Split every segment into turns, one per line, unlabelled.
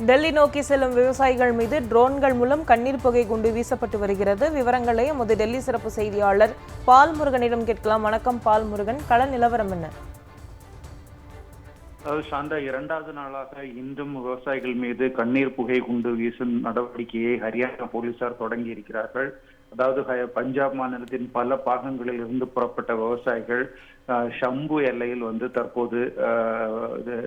டெல்லி நோக்கி செல்லும் விவசாயிகள் மீது ட்ரோன்கள் மூலம் கண்ணீர் புகை குண்டு வீசப்பட்டு வருகிறது. விவரங்களை எமது டெல்லி சிறப்பு செய்தியாளர் பால்முருகனிடம் கேட்கலாம். வணக்கம் பால்முருகன், கள நிலவரம் என்ன?
சாந்தா, இரண்டாவது நாளாக இன்றும் விவசாயிகள் மீது கண்ணீர் புகை குண்டு வீசும் நடவடிக்கையை ஹரியானா போலீசார் தொடங்கி இருக்கிறார்கள். அதாவது பஞ்சாப் மாநிலத்தின் பல பாகங்களில் இருந்து புறப்பட்ட விவசாயிகள் ஷம்பு எல்லையில் தற்போது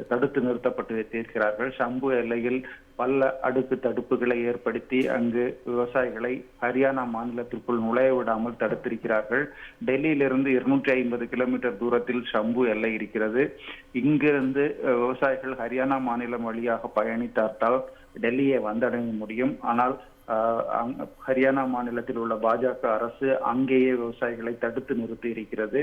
தடுத்து நிறுத்தப்பட்டு வைத்திருக்கிறார்கள். ஷம்பு எல்லையில் பல அடுக்கு தடுப்புகளை ஏற்படுத்தி அங்கு விவசாயிகளை ஹரியானா மாநிலத்திற்குள் நுழைய விடாமல் தடுத்திருக்கிறார்கள். டெல்லியிலிருந்து 250 கிலோமீட்டர் தூரத்தில் ஷம்பு எல்லை இருக்கிறது. இங்கிருந்து விவசாயிகள் ஹரியானா மாநிலம் வழியாக பயணித்தால் டெல்லியை வந்தடைய முடியும். ஆனால் ஹரியானா மாநிலத்தில் உள்ள பாஜக அரசு அங்கேயே விவசாயிகளை தடுத்து நிறுத்தி இருக்கிறது.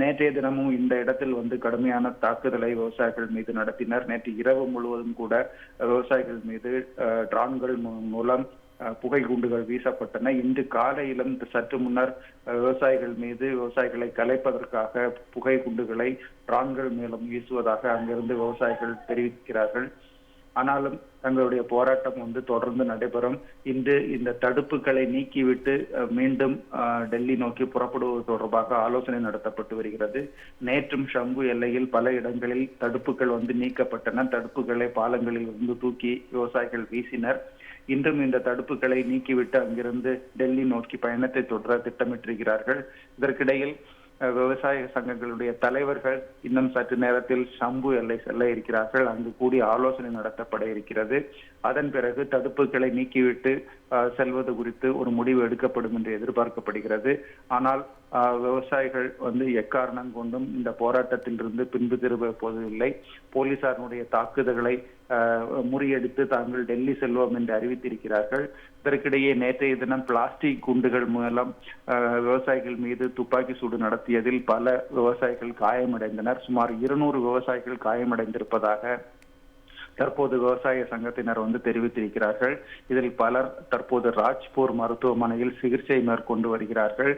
நேற்றைய தினமும் இந்த இடத்தில் கடுமையான தாக்குதலை விவசாயிகள் மீது நடத்தினர். நேற்று இரவு முழுவதும் கூட விவசாயிகள் மீது ட்ரோன்கள் மூலம் புகை குண்டுகள் வீசப்பட்டன. இன்று காலையிலும் சற்று முன்னர் விவசாயிகள் மீது விவசாயிகளை கலைப்பதற்காக புகை குண்டுகளை ட்ரோன்கள் மூலம் வீசுவதாக அங்கிருந்து விவசாயிகள் தெரிவிக்கிறார்கள். ஆனாலும் தங்களுடைய போராட்டம் தொடர்ந்து நடைபெறும். இன்று இந்த தடுப்புகளை நீக்கிவிட்டு மீண்டும் டெல்லி நோக்கி புறப்படுவது தொடர்பாக ஆலோசனை நடத்தப்பட்டு வருகிறது. நேற்றும் ஷம்பு எல்லையில் பல இடங்களில் தடுப்புகள் நீக்கப்பட்டன. தடுப்புகளை பாலங்களில் இருந்து தூக்கி விவசாயிகள் வீசினர். இன்றும் இந்த தடுப்புகளை நீக்கிவிட்டு அங்கிருந்து டெல்லி நோக்கி பயணத்தை தொடர திட்டமிட்டிருக்கிறார்கள். இதற்கிடையில் விவசாய சங்கங்களுடைய தலைவர்கள் இன்னும் சற்று நேரத்தில் ஷம்பு எல்லை செல்ல இருக்கிறார்கள். அங்கு கூடி ஆலோசனை நடத்தப்பட இருக்கிறது. அதன் பிறகு தடுப்புகளை நீக்கிவிட்டு செல்வது குறித்து ஒரு முடிவு எடுக்கப்படும் என்று எதிர்பார்க்கப்படுகிறது. ஆனால் விவசாயிகள் எக்காரணம் கொண்டும் இந்த போராட்டத்திலிருந்து பின்பு திரும்ப போவதில்லை. போலீசாருடைய தாக்குதல்களை முறியடித்து தாங்கள் டெல்லி செல்வோம் என்று அறிவித்திருக்கிறார்கள். இதற்கிடையே நேற்றைய தினம் பிளாஸ்டிக் குண்டுகள் மூலம் விவசாயிகள் மீது துப்பாக்கி சூடு நடத்தியதில் பல விவசாயிகள் காயமடைந்தனர். சுமார் 200 விவசாயிகள் காயமடைந்திருப்பதாக தற்போது விவசாய சங்கத்தினர் தெரிவித்திருக்கிறார்கள். இதில் பலர் தற்போது ராஜ்பூர் மருத்துவமனையில் சிகிச்சை மேற்கொண்டு வருகிறார்கள்.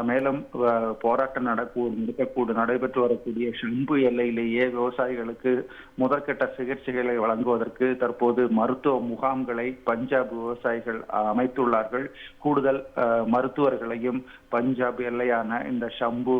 மேலும் போராட்டம் நடைபெற்று வரக்கூடிய ஷம்பு எல்லையிலேயே விவசாயிகளுக்கு முதற்கட்ட சிகிச்சைகளை வழங்குவதற்கு தற்போது மருத்துவ முகாம்களை பஞ்சாப் விவசாயிகள் அமைத்துள்ளார்கள். கூடுதல் மருத்துவர்களையும் பஞ்சாப் எல்லையான இந்த ஷம்பு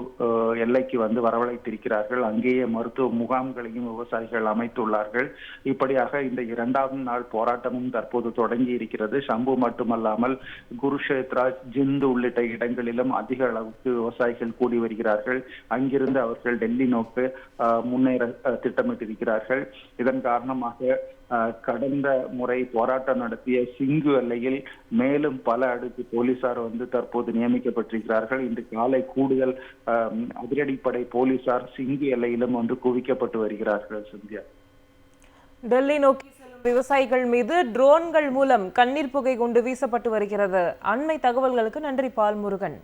எல்லைக்கு வரவழைத்திருக்கிறார்கள். அங்கேயே மருத்துவ முகாம்களையும் விவசாயிகள் அமைத்துள்ளார்கள். இப்படியாக இந்த இரண்டாவது நாள் போராட்டமும் தற்போது தொடங்கி இருக்கிறது. ஷம்பு மட்டுமல்லாமல் குருஷேத்ரா, ஜிந்து உள்ளிட்ட இடங்களிலும் அதிக அளவுக்கு விவசாயிகள் கூடி வருகிறார்கள். அங்கிருந்து அவர்கள் டெல்லி நோக்கி முன்னேற திட்டமிட்டிருக்கிறார்கள். இதன் காரணமாக கடந்த முறை போராட்டம் நடத்திய சிங்கு எல்லையில் மேலும் பல அடுக்கு போலீசார் தற்போது நியமிக்கப்பட்டிருக்கிறார்கள். இன்று காலை கூடுதல் அதிரடிப்படை போலீசார் சிங்கு எல்லையிலும் குவிக்கப்பட்டு வருகிறார்கள். சந்தியா,
டெல்லி நோக்கி செல்லும் விவசாயிகள் மீது ட்ரோன்கள் மூலம் கண்ணீர் புகை குண்டு வீசப்பட்டு வருகிறது. அண்மை தகவல்களுக்கு நன்றி பால்முருகன்.